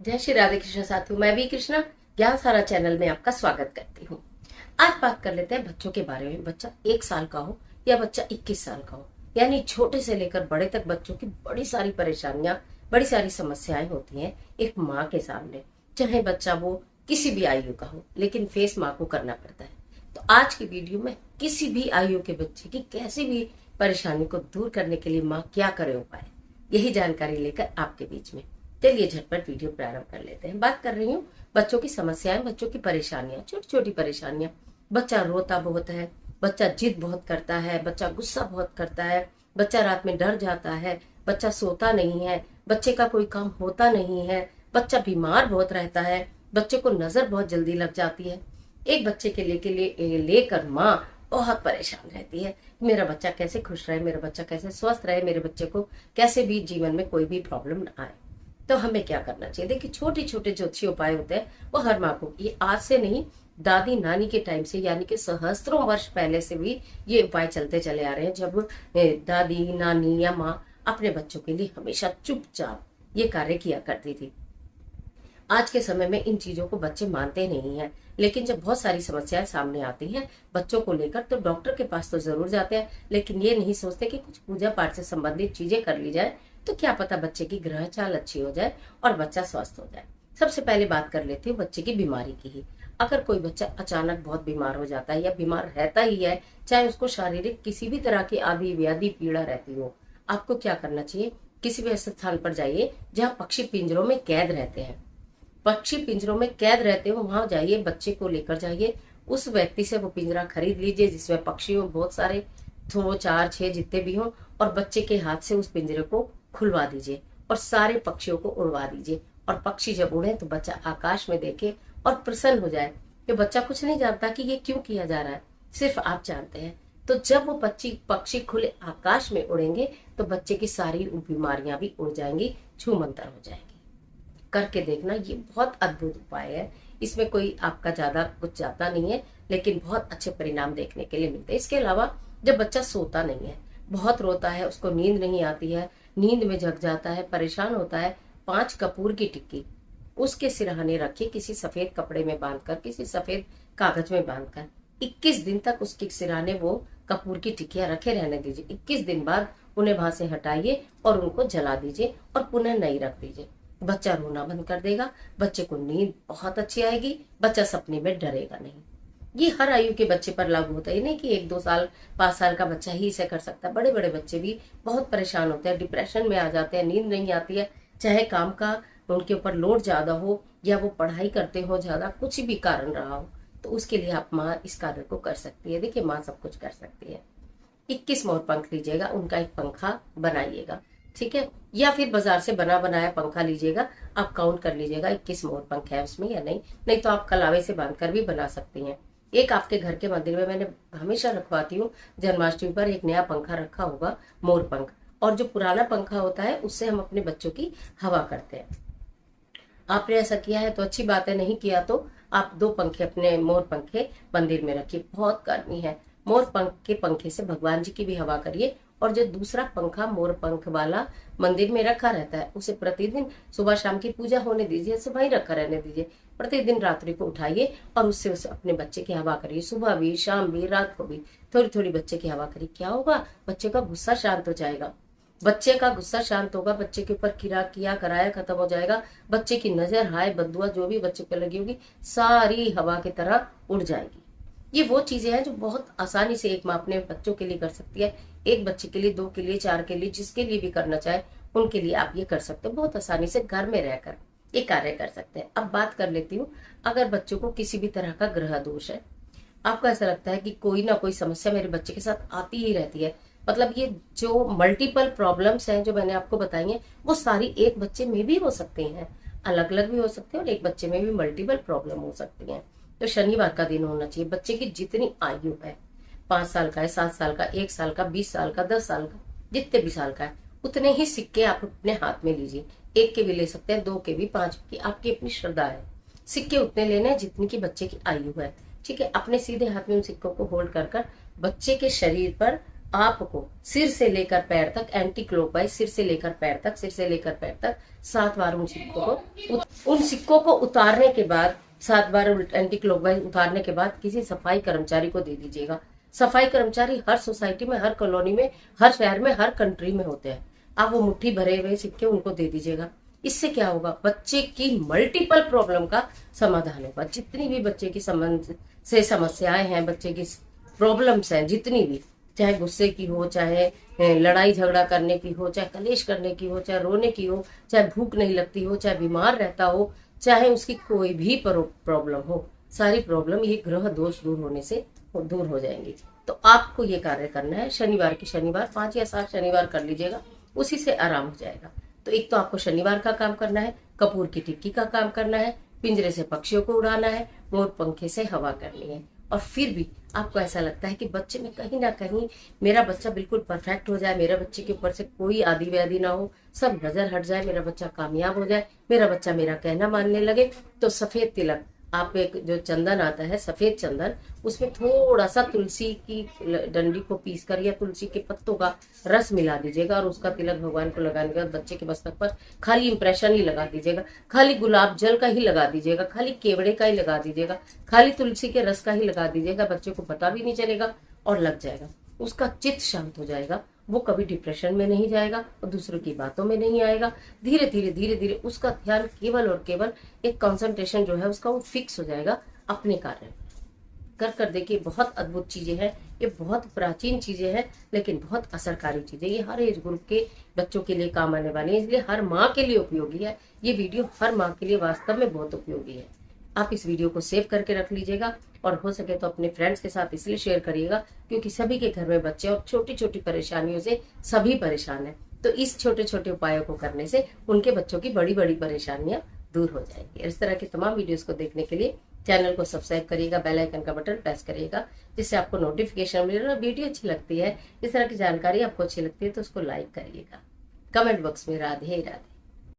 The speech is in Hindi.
जय श्री राधे कृष्ण साथियों, मैं भी कृष्णा ज्ञान सारा चैनल में आपका स्वागत करती हूँ। आज बात कर लेते हैं बच्चों के बारे में। बच्चा 1 साल का हो या बच्चा 21 साल का हो, यानी छोटे से लेकर बड़े तक बच्चों की बड़ी सारी परेशानियां, बड़ी सारी समस्याएं होती हैं एक माँ के सामने। चाहे बच्चा वो किसी भी आयु का हो, लेकिन फेस माँ को करना पड़ता है। तो आज की वीडियो में किसी भी आयु के बच्चे की कैसी भी परेशानी को दूर करने के लिए माँ क्या करे उपाय, यही जानकारी लेकर आपके बीच में। चलिए झटपट वीडियो प्रारंभ कर लेते हैं। बात कर रही हूँ बच्चों की समस्याएं, बच्चों की परेशानियां, छोटी छोटी परेशानियां। बच्चा रोता बहुत है, बच्चा जिद बहुत करता है, बच्चा गुस्सा बहुत करता है, बच्चा रात में डर जाता है, बच्चा सोता नहीं है, बच्चे का कोई काम होता नहीं है, बच्चा बीमार बहुत रहता है, बच्चे को नजर बहुत जल्दी लग जाती है। एक बच्चे के लेकर माँ बहुत परेशान रहती है। मेरा बच्चा कैसे खुश रहे, मेरा बच्चा कैसे स्वस्थ रहे, मेरे बच्चे को कैसे भी जीवन में कोई भी प्रॉब्लम न आए। तो हमें क्या करना चाहिए? देखिए, छोटे छोटे जो अच्छे उपाय होते हैं वो हर माँ को, ये आज से नहीं, दादी नानी के टाइम से, यानी कि सहस्त्रों वर्ष पहले से भी ये उपाय चलते चले आ रहे हैं। जब दादी नानी या माँ अपने बच्चों के लिए हमेशा चुपचाप ये कार्य किया करती थी। आज के समय में इन चीजों को बच्चे मानते नहीं हैं, लेकिन जब बहुत सारी समस्याएं सामने आती हैं बच्चों को लेकर, तो डॉक्टर के पास तो जरूर जाते हैं, लेकिन ये नहीं सोचते कि कुछ पूजा पाठ से संबंधित चीजें कर ली जाए तो क्या पता बच्चे की ग्रह चाल अच्छी हो जाए और बच्चा स्वस्थ हो जाए। सबसे पहले बात कर लेती हूँ बच्चे की बीमारी की ही। अगर कोई बच्चा अचानक बहुत बीमार हो जाता है या बीमार रहता ही है, चाहे उसको शारीरिक किसी भी तरह की आदि व्याधि पीड़ा रहती हो, आपको क्या करना चाहिए? किसी भी ऐसे स्थान पर जाइए जहाँ पक्षी पिंजरों में कैद रहते हैं। पक्षी पिंजरों में कैद रहते हो, वहां जाइए, बच्चे को लेकर जाइए, उस व्यक्ति से वो पिंजरा खरीद लीजिए जिसमें पक्षी हो बहुत सारे, 2 4 6 जितने भी हो, और बच्चे के हाथ से उस पिंजरे को खुलवा दीजिए और सारे पक्षियों को उड़वा दीजिए। और पक्षी जब उड़े तो बच्चा आकाश में देखे और प्रसन्न हो जाए। कि बच्चा कुछ नहीं जानता कि ये क्यों किया जा रहा है, सिर्फ आप जानते हैं। तो जब वो पक्षी खुले आकाश में उड़ेंगे तो बच्चे की सारी बीमारियां भी उड़ जाएंगी, छूमंतर हो जाएंगी। करके देखना, ये बहुत अद्भुत उपाय है। इसमें कोई आपका ज्यादा कुछ जाता नहीं है, लेकिन बहुत अच्छे परिणाम देखने के लिए मिलते हैं। इसके अलावा जब बच्चा सोता नहीं है, बहुत रोता है, उसको नींद नहीं आती है, नींद में जग जाता है, परेशान होता है, 5 कपूर की टिक्की उसके सिरहाने रखिए, किसी सफेद कपड़े में बांधकर, किसी सफेद कागज में बांधकर 21 दिन तक उसके सिरहाने वो कपूर की टिक्कियां रखे रहने दीजिए। 21 दिन बाद उन्हें वहां से हटाइए और उनको जला दीजिए और पुनः नई रख दीजिए। बच्चा रोना बंद कर देगा, बच्चे को नींद बहुत अच्छी आएगी, बच्चा सपने में डरेगा नहीं। ये हर आयु के बच्चे पर लागू होता है, नहीं कि 1 2 साल 5 साल का बच्चा ही इसे कर सकता है। बड़े बड़े बच्चे भी बहुत परेशान होते हैं, डिप्रेशन में आ जाते हैं, नींद नहीं आती है, चाहे काम का उनके ऊपर लोड ज्यादा हो या वो पढ़ाई करते हो ज्यादा, कुछ भी कारण रहा हो, तो उसके लिए आप माँ इस कार्य को कर सकती है। देखिए, माँ सब कुछ कर सकती है। 21 मोर पंख लीजिएगा, उनका एक पंखा बनाइएगा, ठीक है? या फिर बाजार से बना बनाया पंखा लीजिएगा, आप काउंट कर लीजिएगा 21 मोर पंख है उसमें या नहीं। नहीं तो आप कलावे से बांधकर भी बना सकती हैं। एक आपके घर के मंदिर में मैंने हमेशा रखवाती हूँ, जन्माष्टमी पर एक नया पंखा रखा होगा, मोर पंख। और जो पुराना पंखा होता है उससे हम अपने बच्चों की हवा करते हैं। आपने ऐसा किया है तो अच्छी बात है, नहीं किया तो आप 2 पंखे, अपने मोर पंखे मंदिर में रखिए। बहुत गर्मी है, मोर पंख के पंखे से भगवान जी की भी हवा करिए। और जो दूसरा पंखा मोर पंख वाला मंदिर में रखा रहता है, उसे प्रतिदिन सुबह शाम की पूजा होने दीजिए, उसे वहीं रखा रहने दीजिए। प्रतिदिन रात्रि को उठाइए और उससे उसे अपने बच्चे की हवा करिए, सुबह भी, शाम भी, रात को भी थोड़ी थोड़ी बच्चे की हवा करिए। क्या होगा? बच्चे का गुस्सा शांत हो जाएगा, बच्चे का गुस्सा शांत होगा, बच्चे के ऊपर किया कराया खत्म हो जाएगा, बच्चे की नजर, हाय, बदुआ जो भी बच्चे पे लगी होगी, सारी हवा की तरह उड़ जाएगी। ये वो चीजें हैं जो बहुत आसानी से एक माँ अपने बच्चों के लिए कर सकती है। एक बच्चे के लिए, 2 के लिए, 4 के लिए, जिसके लिए भी करना चाहे उनके लिए आप ये कर सकते हो। बहुत आसानी से घर में रहकर ये कार्य कर सकते हैं। अब बात कर लेती हूँ, अगर बच्चों को किसी भी तरह का ग्रह दोष है, आपको ऐसा लगता है कि कोई ना कोई समस्या मेरे बच्चे के साथ आती ही रहती है, मतलब ये जो मल्टीपल प्रॉब्लम्स हैं जो मैंने आपको बताई हैं, वो सारी एक बच्चे में भी हो सकती हैं, अलग अलग भी हो सकते हैं, और एक बच्चे में भी मल्टीपल प्रॉब्लम हो सकती हैं। तो शनिवार का दिन होना चाहिए। बच्चे की जितनी आयु है, 5 साल का है, 7 साल का, 1 साल का, 20 साल का, 10 साल का, जितने भी साल का है, उतने ही सिक्के आप अपने हाथ में लीजिए। 1 के भी ले सकते हैं, 2 के भी, 5 की, आपकी अपनी श्रद्धा है। सिक्के उतने लेने हैं जितनी की बच्चे की आयु है, ठीक है? अपने सीधे हाथ में उन सिक्कों को होल्ड कर कर बच्चे के शरीर पर आपको सिर से लेकर पैर तक एंटी क्लॉकवाइज, सिर से लेकर पैर तक, सिर से लेकर पैर तक 7 बार उन सिक्कों को उतारने के बाद, 7 बार एंटी क्लॉकवाइज उतारने के बाद किसी सफाई कर्मचारी को दे दीजिएगा। सफाई कर्मचारी हर सोसाइटी में, हर कॉलोनी में, हर शहर में, हर कंट्री में होते हैं। आप वो मुट्ठी भरे हुए सिक्के उनको दे दीजिएगा। इससे क्या होगा, बच्चे की मल्टीपल प्रॉब्लम का समाधान होगा। जितनी भी बच्चे की संबंध से समस्याएं हैं, बच्चे की प्रॉब्लम्स हैं, जितनी भी, चाहे गुस्से की हो, चाहे लड़ाई झगड़ा करने की हो, चाहे कलेश करने की हो, चाहे रोने की हो, चाहे भूख नहीं लगती हो, चाहे बीमार रहता हो, चाहे उसकी कोई भी प्रॉब्लम हो, सारी प्रॉब्लम ये ग्रह दोष दूर होने से दूर हो जाएंगी। तो आपको ये कार्य करना है। शनिवार की शनिवार 5 या 7 शनिवार कर लीजिएगा, उसी से आराम हो जाएगा। तो एक तो आपको शनिवार का काम करना है, कपूर की टिक्की का काम करना है, पिंजरे से पक्षियों को उड़ाना है, मोर पंखे से हवा करनी है। और फिर भी आपको ऐसा लगता है कि बच्चे में कहीं ना कहीं मेरा बच्चा बिल्कुल परफेक्ट हो जाए, मेरा बच्चे के ऊपर से कोई आदि व्याधि ना हो, सब नजर हट जाए, मेरा बच्चा कामयाब हो जाए, मेरा बच्चा मेरा कहना मानने लगे, तो सफेद तिलक, आप एक जो चंदन आता है सफेद चंदन, उसमें थोड़ा सा तुलसी की डंडी को पीसकर या तुलसी के पत्तों का रस मिला दीजिएगा और उसका तिलक भगवान को लगाने के बाद बच्चे के मस्तक पर खाली इंप्रेशन ही लगा दीजिएगा, खाली गुलाब जल का ही लगा दीजिएगा, खाली केवड़े का ही लगा दीजिएगा, खाली तुलसी के रस का ही लगा दीजिएगा। बच्चे को पता भी नहीं चलेगा और लग जाएगा, उसका चित्त शांत हो जाएगा, वो कभी डिप्रेशन में नहीं जाएगा और दूसरों की बातों में नहीं आएगा। धीरे धीरे उसका ध्यान केवल और केवल एक कंसंट्रेशन जो है उसका वो फिक्स हो जाएगा अपने कार्य कर देखिए। बहुत अद्भुत चीजें हैं ये, बहुत प्राचीन चीजें हैं, लेकिन बहुत असरकारी चीजें। ये हर एज ग्रुप के बच्चों के लिए काम आने वाली है, इसलिए हर माँ के लिए उपयोगी है। ये वीडियो हर माँ के लिए वास्तव में बहुत उपयोगी है। आप इस वीडियो को सेव करके रख लीजिएगा और हो सके तो अपने फ्रेंड्स के साथ इसलिए शेयर करिएगा क्योंकि सभी के घर में बच्चे और छोटी छोटी परेशानियों से सभी परेशान हैं। तो इस छोटे छोटे उपायों को करने से उनके बच्चों की बड़ी बड़ी परेशानियां दूर हो जाएंगी। इस तरह के तमाम वीडियोस को देखने के लिए चैनल को सब्सक्राइब करिएगा, बेल आइकन का बटन प्रेस करिएगा, जिससे आपको नोटिफिकेशन मिलेगा। वीडियो अच्छी लगती है, इस तरह की जानकारी आपको अच्छी लगती है तो उसको लाइक करिएगा। कमेंट बॉक्स में राधे राधे।